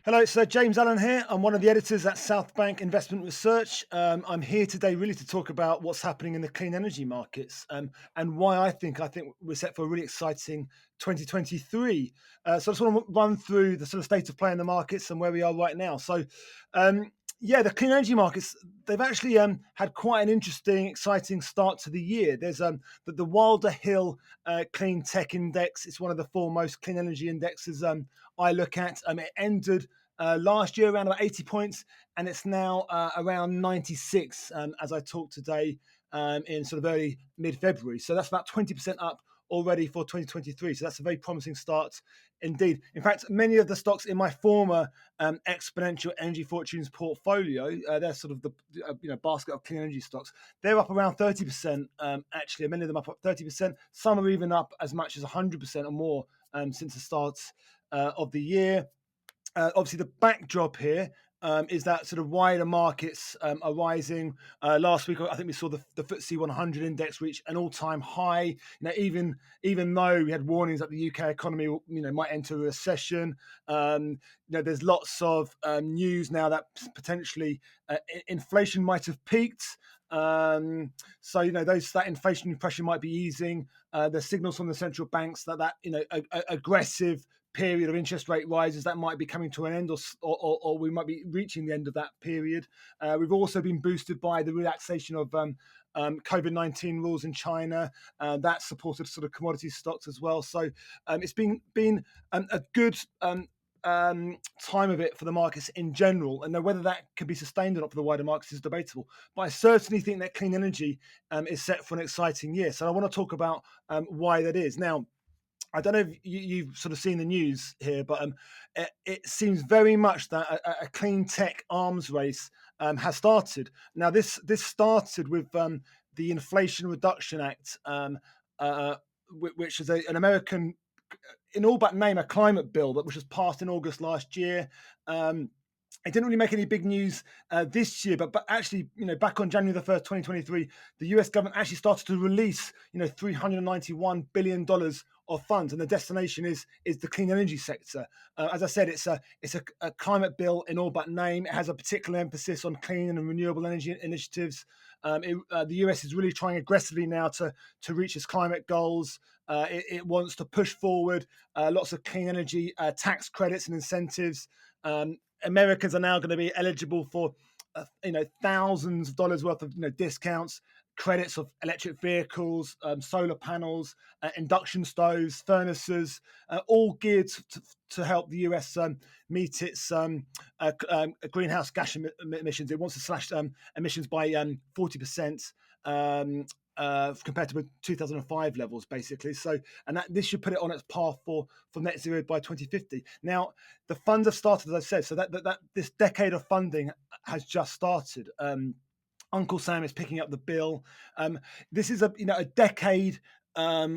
Hello, it's James Allen here. I'm one of the editors at Southbank Investment Research. I'm here today really to talk about what's happening in the clean energy markets and why I think we're set for a really exciting 2023. So I just want to run through the sort of state of play in the markets and where we are right now. Um, yeah, the clean energy markets, they've actually had quite an interesting, exciting start to the year. There's the Wilder Hill Clean Tech Index. It's one of the foremost clean energy indexes I look at. It ended last year around about 80 points, and it's now around 96 as I talk today in sort of early mid-February. So that's about 20% up already for 2023. So that's a very promising start indeed. In fact, many of the stocks in my former exponential energy fortunes portfolio, they're sort of the basket of clean energy stocks. They're up around 30%. Actually, many of them up 30%. Some are even up as much as 100% or more since the start of the year. Obviously, the backdrop here is that sort of wider markets are rising. Last week, I think we saw the FTSE 100 index reach an all-time high. Even though we had warnings that the UK economy, might enter a recession, there's lots of news now that potentially inflation might have peaked. That inflationary pressure might be easing. The signals from the central banks that aggressive period of interest rate rises that might be coming to an end, or we might be reaching the end of that period. We've also been boosted by the relaxation of COVID-19 rules in China. That supported sort of commodity stocks as well. So it's been a good time of it for the markets in general, and whether that can be sustained or not for the wider markets is debatable. But I certainly think that clean energy is set for an exciting year. So I want to talk about why that is. Now, I don't know if you've sort of seen the news here, but it seems very much that a clean tech arms race has started. Now, this started with the Inflation Reduction Act, which is an American, in all but name, a climate bill which was passed in August last year. It didn't really make any big news this year, but actually, back on January the 1st, 2023, the US government actually started to release, $391 billion of funds, and the destination is the clean energy sector. As I said, it's a climate bill in all but name. It has a particular emphasis on clean and renewable energy initiatives. The US is really trying aggressively now to reach its climate goals. It wants to push forward lots of clean energy tax credits and incentives. Americans are now going to be eligible for, thousands of dollars worth of discounts, credits of electric vehicles, solar panels, induction stoves, furnaces, all geared to help the US meet its greenhouse gas emissions. It wants to slash emissions by 40%. Compared to 2005 levels, basically. So, and this should put it on its path for net zero by 2050. Now, the funds have started, as I said, so that this decade of funding has just started. Uncle Sam is picking up the bill. This is a decade, a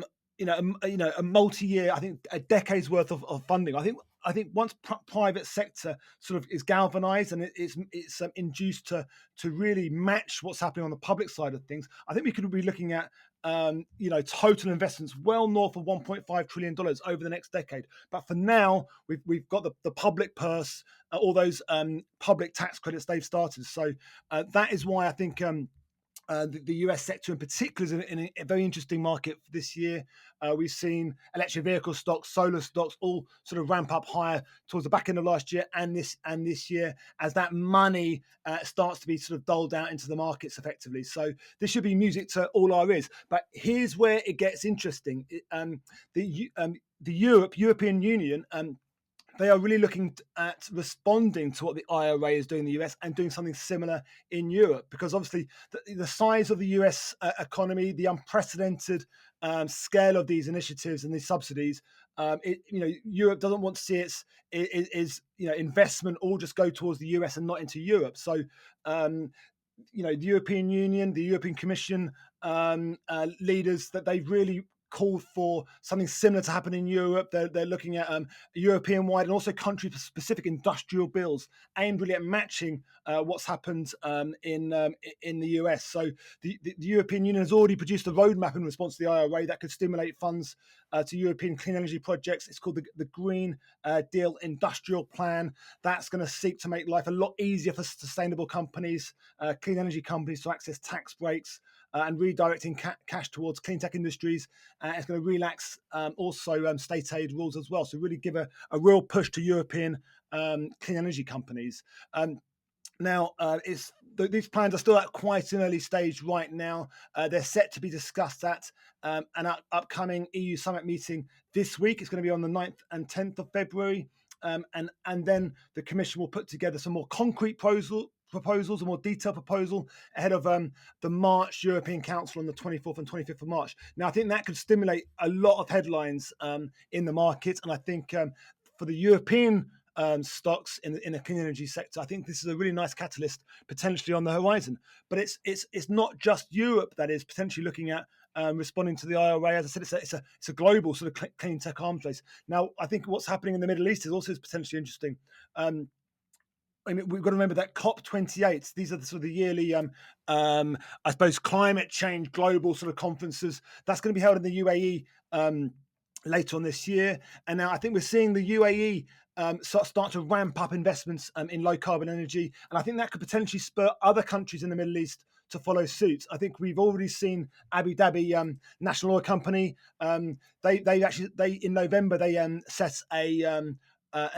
multi-year. I think a decade's worth of funding. I think once private sector sort of is galvanized and it's induced to really match what's happening on the public side of things, I think we could be looking at total investments well north of $1.5 trillion over the next decade. But for now, we've got the public purse, all those public tax credits they've started. So that is why I think the US sector in particular is in a very interesting market for this year. We've seen electric vehicle stocks, solar stocks, all sort of ramp up higher towards the back end of last year and this year as that money starts to be sort of doled out into the markets effectively. So this should be music to all our ears. But here's where it gets interesting. The European Union. They are really looking at responding to what the IRA is doing in the US and doing something similar in Europe, because obviously the size of the US economy, the unprecedented scale of these initiatives and these subsidies, Europe doesn't want to see its investment all just go towards the US and not into Europe. So the European Union, the European Commission leaders, that they've really called for something similar to happen in Europe. They're looking at European-wide and also country-specific industrial bills aimed really at matching what's happened in the US. So the European Union has already produced a roadmap in response to the IRA that could stimulate funds to European clean energy projects. It's called the Green Deal Industrial Plan. That's going to seek to make life a lot easier for sustainable companies, clean energy companies, to access tax breaks and redirecting cash towards clean tech industries. It's going to relax also state aid rules as well. So really give a real push to European clean energy companies. Now, these plans are still at quite an early stage right now. They're set to be discussed at an upcoming EU summit meeting this week. It's going to be on the 9th and 10th of February. And then the Commission will put together some more concrete proposals, a more detailed proposal ahead of the March European Council on the 24th and 25th of March. Now, I think that could stimulate a lot of headlines in the market. And I think for the European stocks in the clean energy sector, I think this is a really nice catalyst potentially on the horizon. But it's not just Europe that is potentially looking at responding to the IRA. As I said, it's a global sort of clean tech arms race. Now, I think what's happening in the Middle East is also potentially interesting. I mean, we've got to remember that COP28. These are the sort of the yearly, I suppose, climate change global sort of conferences. That's going to be held in the UAE later on this year. And now I think we're seeing the UAE start to ramp up investments in low carbon energy, and I think that could potentially spur other countries in the Middle East to follow suit. I think we've already seen Abu Dhabi National Oil Company. They in November they set a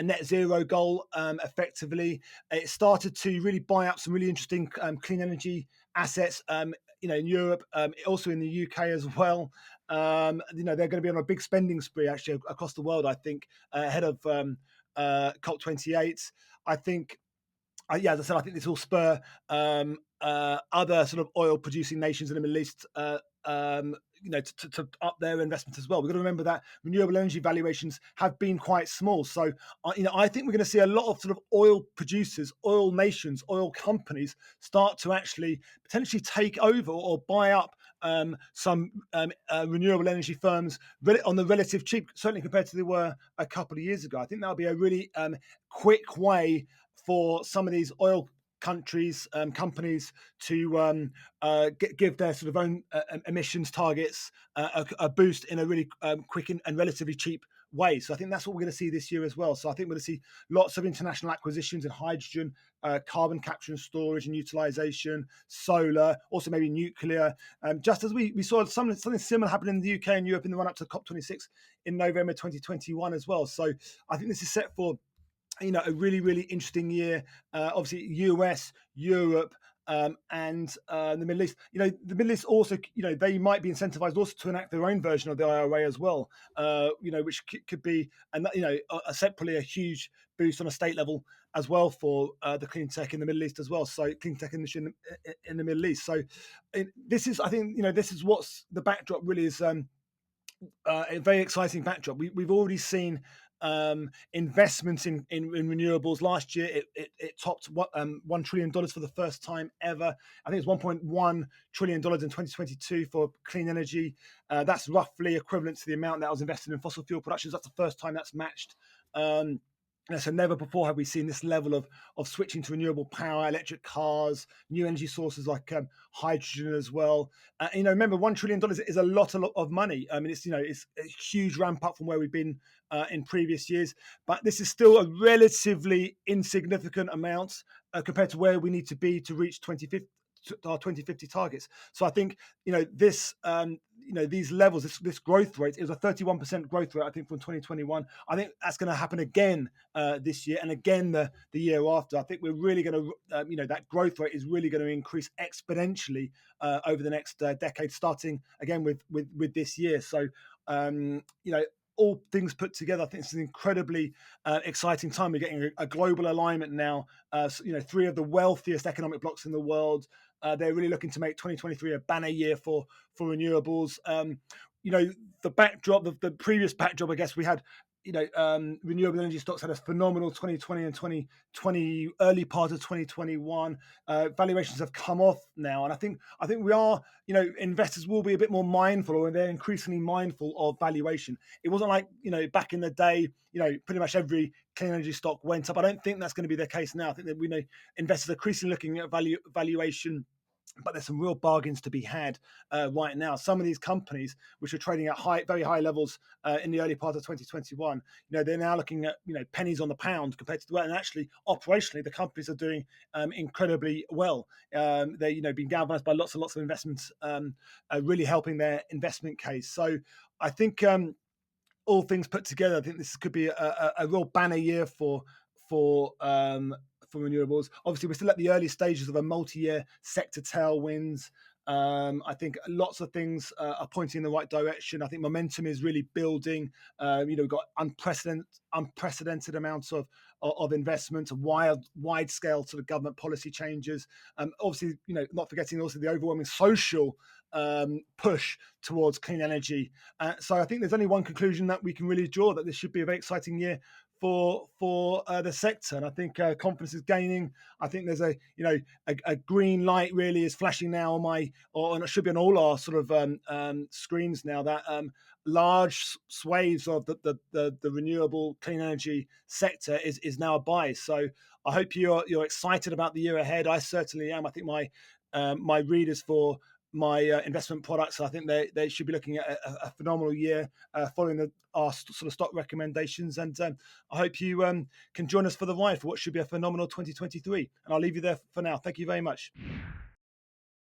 net zero goal. Effectively, it started to really buy up some really interesting clean energy assets. In Europe, also in the UK as well. They're going to be on a big spending spree actually across the world. I think ahead of COP28. I think, as I said, I think this will spur other sort of oil-producing nations in the Middle East, to up their investment as well. We've got to remember that renewable energy valuations have been quite small. So, I think we're going to see a lot of sort of oil producers, oil nations, oil companies start to actually potentially take over or buy up some renewable energy firms on the relative cheap, certainly compared to they were a couple of years ago. I think that'll be a really quick way for some of these oil companies to give their sort of own emissions targets a boost in a really quick and relatively cheap way. So I think that's what we're going to see this year as well. So I think we're going to see lots of international acquisitions in hydrogen, carbon capture and storage and utilization, solar, also maybe nuclear. Just as we saw something similar happen in the UK and Europe in the run up to COP26 in November 2021 as well. So I think this is set for a really, really interesting year. Obviously, US, Europe, and the Middle East. The Middle East also, they might be incentivized also to enact their own version of the IRA as well. Which could be, and separately a huge boost on a state level as well for the clean tech in the Middle East as well. So clean tech industry in the Middle East. So this is, I think, this is what's the backdrop really is. A very exciting backdrop. We've already seen investments in renewables. Last year, it topped $1 trillion for the first time ever. I think it's $1.1 trillion in 2022 for clean energy. That's roughly equivalent to the amount that was invested in fossil fuel productions. That's the first time that's matched. So never before have we seen this level of switching to renewable power, electric cars, new energy sources like hydrogen as well. Remember, $1 trillion is a lot of money. I mean, it's a huge ramp up from where we've been in previous years, but this is still a relatively insignificant amount compared to where we need to be to reach 2050 targets. So I think this these levels, this growth rate, it was a 31% growth rate I think from 2021. I think that's going to happen again this year and again the year after. I think we're really going to that growth rate is really going to increase exponentially over the next decade, starting again with this year. So all things put together, I think it's an incredibly exciting time. We're getting a global alignment now. Three of the wealthiest economic blocs in the world, they're really looking to make 2023 a banner year for renewables. The backdrop, the previous backdrop, I guess we had renewable energy stocks had a phenomenal 2020 and 2020, early part of 2021. Valuations have come off now, and I think we are, investors will be a bit more mindful, or they're increasingly mindful of valuation. It wasn't like, back in the day, pretty much every clean energy stock went up. I don't think that's going to be the case now. I think that we know investors are increasingly looking at valuation, but there's some real bargains to be had right now. Some of these companies, which are trading at very high levels in the early part of 2021, they're now looking at pennies on the pound compared to and actually operationally, the companies are doing incredibly well. They been galvanized by lots and lots of investments, really helping their investment case. So I think, all things put together, I think this could be a real banner year for um, for renewables. Obviously, we're still at the early stages of a multi-year sector tailwinds. I think lots of things are pointing in the right direction. I think momentum is really building. We've got unprecedented amounts of investment, wide scale sort of government policy changes. Obviously, not forgetting also the overwhelming social push towards clean energy. So I think there's only one conclusion that we can really draw, that this should be a very exciting year for the sector, and I think confidence is gaining. I think there's a green light really is flashing now and it should be on all our sort of screens now, that large swathes of the renewable clean energy sector is now a buy. So I hope you're excited about the year ahead. I certainly am. I think my readers for my investment products, I think they should be looking at a phenomenal year following our sort of stock recommendations. And I hope you can join us for the ride for what should be a phenomenal 2023. And I'll leave you there for now. Thank you very much.